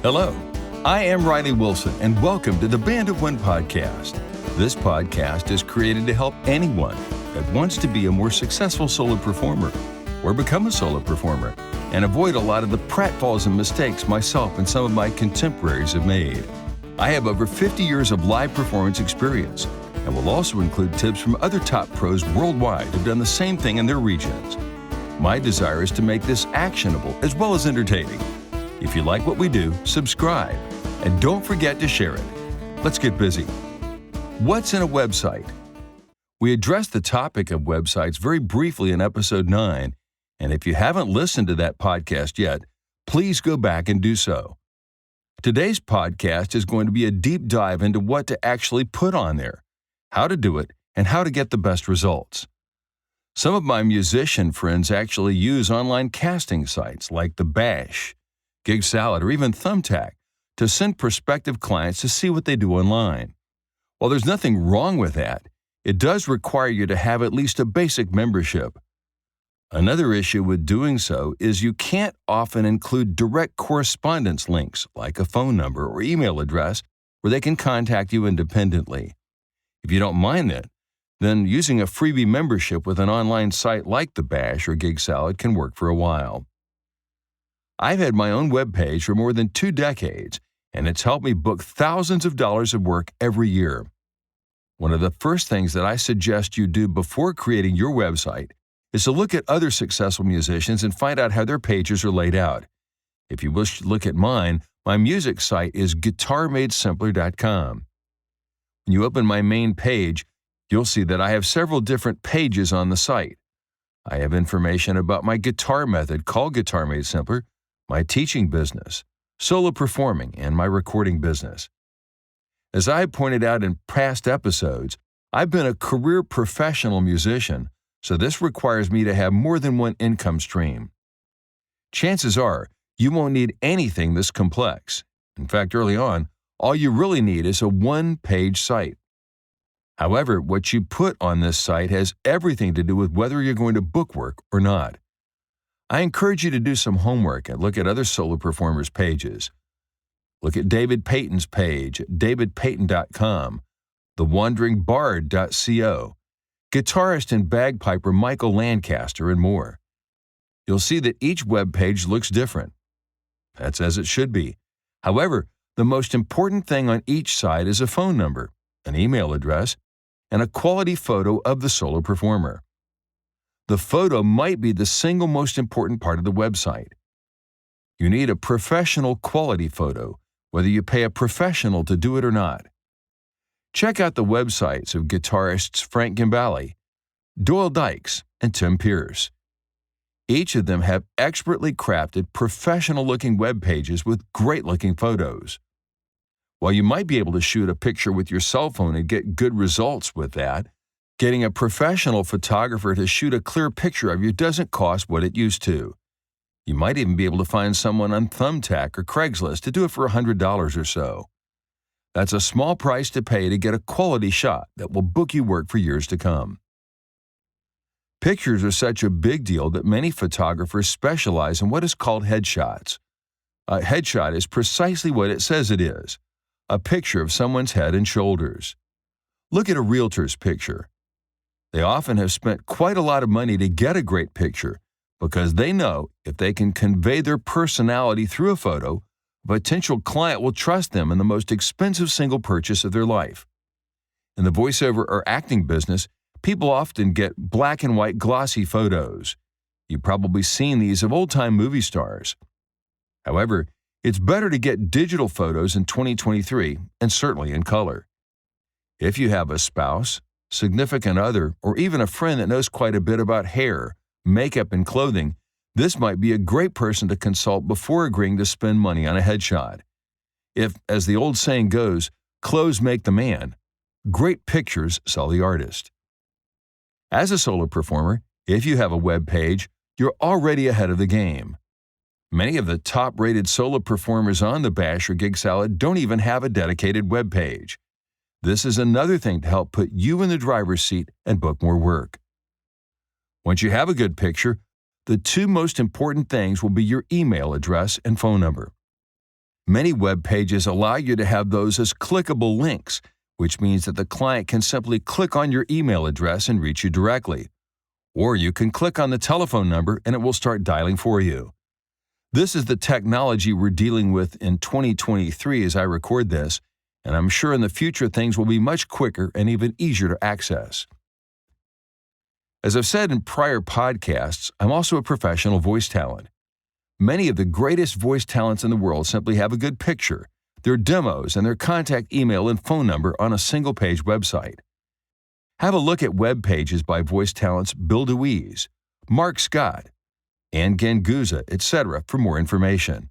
Hello, I am Riley Wilson, and welcome to the Band of One podcast. This podcast is created to help anyone that wants to be a more successful solo performer or become a solo performer and avoid a lot of the pratfalls and mistakes myself and some of my contemporaries have made. I have over 50 years of live performance experience and will also include tips from other top pros worldwide who've done the same thing in their regions. My desire is to make this actionable as well as entertaining. If you like what we do, subscribe, and don't forget to share it. Let's get busy. What's in a website? We addressed the topic of websites very briefly in episode 9, and if you haven't listened to that podcast yet, please go back and do so. Today's podcast is going to be a deep dive into what to actually put on there, how to do it, and how to get the best results. Some of my musician friends actually use online casting sites like The Bash, Gig Salad, or even Thumbtack to send prospective clients to see what they do online. While there's nothing wrong with that, it does require you to have at least a basic membership. Another issue with doing so is you can't often include direct correspondence links like a phone number or email address where they can contact you independently. If you don't mind that, then using a freebie membership with an online site like The Bash or Gig Salad can work for a while. I've had my own web page for more than 2 decades, and it's helped me book thousands of dollars of work every year. One of the first things that I suggest you do before creating your website is to look at other successful musicians and find out how their pages are laid out. If you wish to look at mine, my music site is guitarmadesimpler.com. When you open my main page, you'll see that I have several different pages on the site. I have information about my guitar method called Guitar Made Simpler, my teaching business, solo performing, and my recording business. As I pointed out in past episodes, I've been a career professional musician, so this requires me to have more than one income stream. Chances are you won't need anything this complex. In fact, early on, all you really need is a one-page site. However, what you put on this site has everything to do with whether you're going to book work or not. I encourage you to do some homework and look at other solo performers' pages. Look at David Payton's page at davidpayton.com, thewanderingbard.co, guitarist and bagpiper Michael Lancaster, and more. You'll see that each web page looks different. That's as it should be. However, the most important thing on each site is a phone number, an email address, and a quality photo of the solo performer. The photo might be the single most important part of the website. You need a professional quality photo, whether you pay a professional to do it or not. Check out the websites of guitarists Frank Gambale, Doyle Dykes, and Tim Pierce. Each of them have expertly crafted, professional-looking web pages with great-looking photos. While you might be able to shoot a picture with your cell phone and get good results with that, getting a professional photographer to shoot a clear picture of you doesn't cost what it used to. You might even be able to find someone on Thumbtack or Craigslist to do it for $100 or so. That's a small price to pay to get a quality shot that will book you work for years to come. Pictures are such a big deal that many photographers specialize in what is called headshots. A headshot is precisely what it says it is, a picture of someone's head and shoulders. Look at a realtor's picture. They often have spent quite a lot of money to get a great picture because they know if they can convey their personality through a photo, a potential client will trust them in the most expensive single purchase of their life. In the voiceover or acting business, people often get black and white glossy photos. You've probably seen these of old-time movie stars. However, it's better to get digital photos in 2023 and certainly in color. If you have a spouse, significant other, or even a friend that knows quite a bit about hair, makeup, and clothing, this might be a great person to consult before agreeing to spend money on a headshot. If, as the old saying goes, clothes make the man, great pictures sell the artist. As a solo performer, if you have a web page, you're already ahead of the game. Many of the top-rated solo performers on The Bash or Gig Salad don't even have a dedicated web page. This is another thing to help put you in the driver's seat and book more work. Once you have a good picture, the 2 most important things will be your email address and phone number. Many web pages allow you to have those as clickable links, which means that the client can simply click on your email address and reach you directly. Or you can click on the telephone number and it will start dialing for you. This is the technology we're dealing with in 2023 as I record this, and I'm sure in the future things will be much quicker and even easier to access. As I've said in prior podcasts, I'm also a professional voice talent. Many of the greatest voice talents in the world simply have a good picture, their demos, and their contact email and phone number on a single-page website. Have a look at web pages by voice talents Bill DeWeese, Mark Scott, Ann Ganguza, etc. for more information.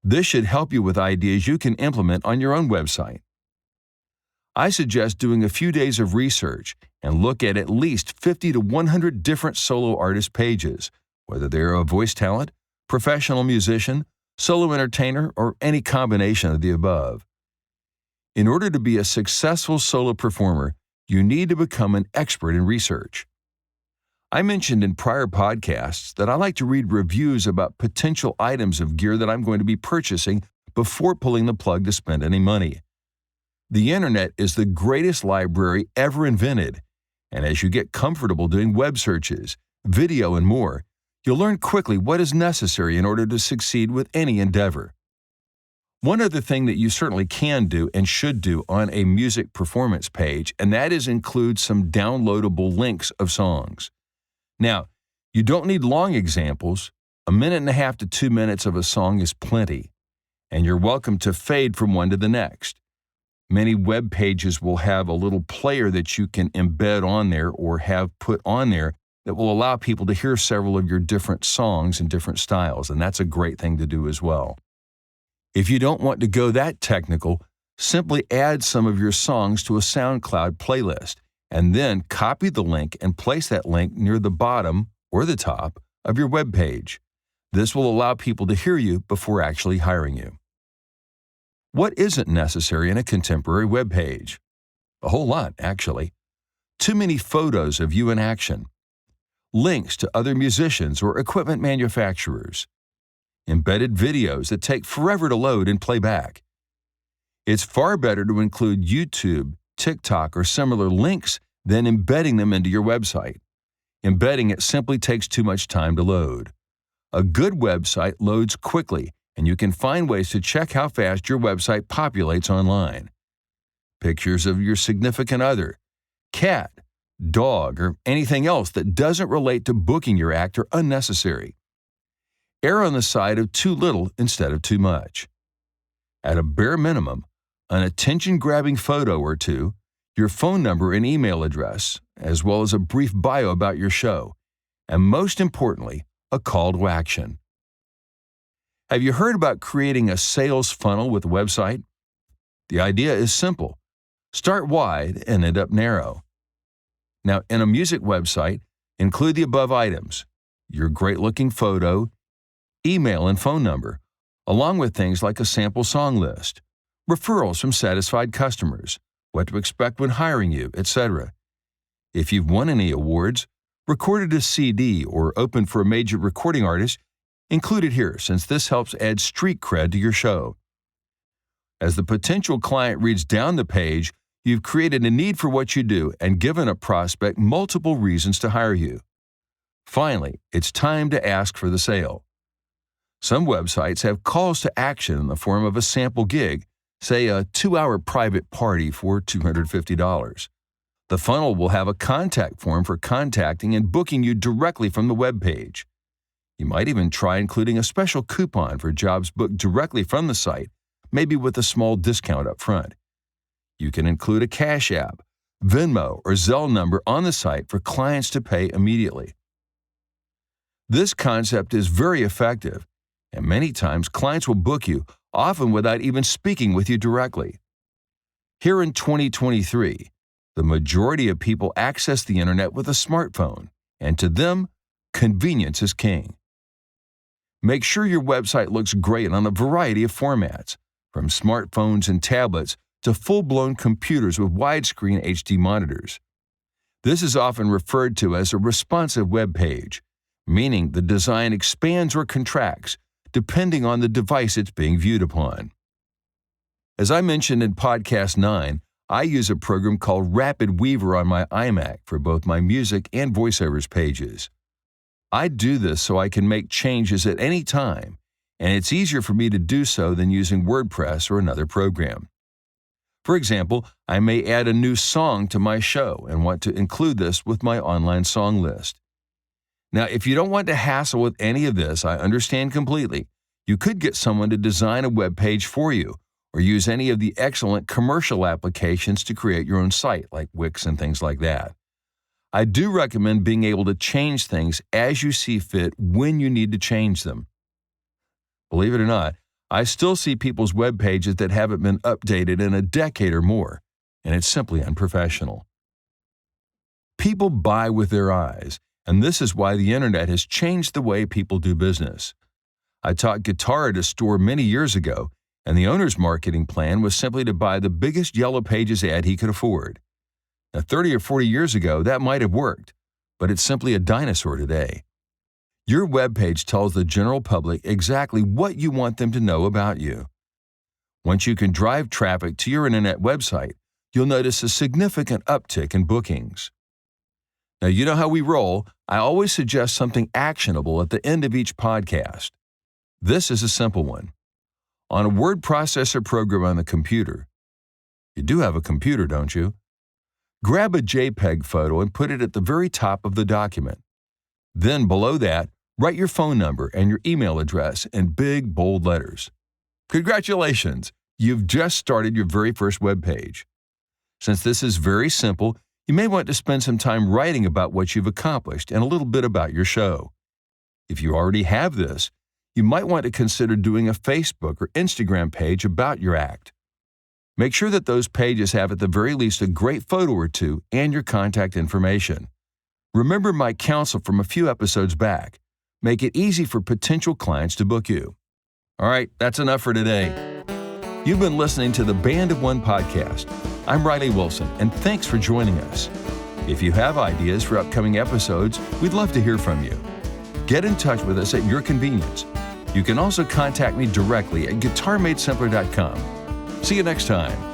This should help you with ideas you can implement on your own website. I suggest doing a few days of research and look at least 50 to 100 different solo artist pages, whether they're a voice talent, professional musician, solo entertainer, or any combination of the above. In order to be a successful solo performer, you need to become an expert in research. I mentioned in prior podcasts that I like to read reviews about potential items of gear that I'm going to be purchasing before pulling the plug to spend any money. The internet is the greatest library ever invented, and as you get comfortable doing web searches, video, and more, you'll learn quickly what is necessary in order to succeed with any endeavor. One other thing that you certainly can do and should do on a music performance page, and that is include some downloadable links of songs. Now, you don't need long examples. 1.5 to 2 minutes of a song is plenty, and you're welcome to fade from one to the next. Many web pages will have a little player that you can embed on there or have put on there that will allow people to hear several of your different songs in different styles, and that's a great thing to do as well. If you don't want to go that technical, simply add some of your songs to a SoundCloud playlist, and then copy the link and place that link near the bottom or the top of your web page. This will allow people to hear you before actually hiring you. What isn't necessary in a contemporary web page? A whole lot, actually. Too many photos of you in action. Links to other musicians or equipment manufacturers. Embedded videos that take forever to load and play back. It's far better to include YouTube, TikTok, or similar links than embedding them into your website. Embedding it simply takes too much time to load. A good website loads quickly, and you can find ways to check how fast your website populates online. Pictures of your significant other, cat, dog, or anything else that doesn't relate to booking your act are unnecessary. Err on the side of too little instead of too much. At a bare minimum, an attention-grabbing photo or two, your phone number and email address, as well as a brief bio about your show, and most importantly, a call to action. Have you heard about creating a sales funnel with a website? The idea is simple. Start wide and end up narrow. Now, in a music website, include the above items: your great-looking photo, email and phone number, along with things like a sample song list, referrals from satisfied customers, what to expect when hiring you, etc. If you've won any awards, recorded a CD, or opened for a major recording artist, include it here since this helps add street cred to your show. As the potential client reads down the page, you've created a need for what you do and given a prospect multiple reasons to hire you. Finally, it's time to ask for the sale. Some websites have calls to action in the form of a sample gig, say a 2-hour private party for $250. The funnel will have a contact form for contacting and booking you directly from the web page. You might even try including a special coupon for jobs booked directly from the site, maybe with a small discount up front. You can include a Cash App, Venmo, or Zelle number on the site for clients to pay immediately. This concept is very effective, and many times clients will book you, often without even speaking with you directly. Here in 2023, the majority of people access the internet with a smartphone, and to them, convenience is king. Make sure your website looks great on a variety of formats, from smartphones and tablets to full-blown computers with widescreen HD monitors. This is often referred to as a responsive web page, meaning the design expands or contracts depending on the device it's being viewed upon. As I mentioned in Podcast 9, I use a program called Rapid Weaver on my iMac for both my music and voiceovers pages. I do this so I can make changes at any time, and it's easier for me to do so than using WordPress or another program. For example, I may add a new song to my show and want to include this with my online song list. Now, if you don't want to hassle with any of this, I understand completely. You could get someone to design a web page for you, or use any of the excellent commercial applications to create your own site, like Wix and things like that. I do recommend being able to change things as you see fit when you need to change them. Believe it or not, I still see people's web pages that haven't been updated in a decade or more, and it's simply unprofessional. People buy with their eyes, and this is why the internet has changed the way people do business. I taught guitar at a store many years ago, and the owner's marketing plan was simply to buy the biggest Yellow Pages ad he could afford. Now, 30 or 40 years ago, that might have worked, but it's simply a dinosaur today. Your web page tells the general public exactly what you want them to know about you. Once you can drive traffic to your internet website, you'll notice a significant uptick in bookings. Now, you know how we roll. I always suggest something actionable at the end of each podcast. This is a simple one. On a word processor program on the computer, you do have a computer, don't you? Grab a JPEG photo and put it at the very top of the document. Then below that, write your phone number and your email address in big, bold letters. Congratulations! You've just started your very first web page. Since this is very simple, you may want to spend some time writing about what you've accomplished and a little bit about your show. If you already have this, you might want to consider doing a Facebook or Instagram page about your act. Make sure that those pages have at the very least a great photo or two and your contact information. Remember my counsel from a few episodes back. Make it easy for potential clients to book you. All right, that's enough for today. You've been listening to the Band of One podcast. I'm Riley Wilson, and thanks for joining us. If you have ideas for upcoming episodes, we'd love to hear from you. Get in touch with us at your convenience. You can also contact me directly at guitarmadesimpler.com. See you next time.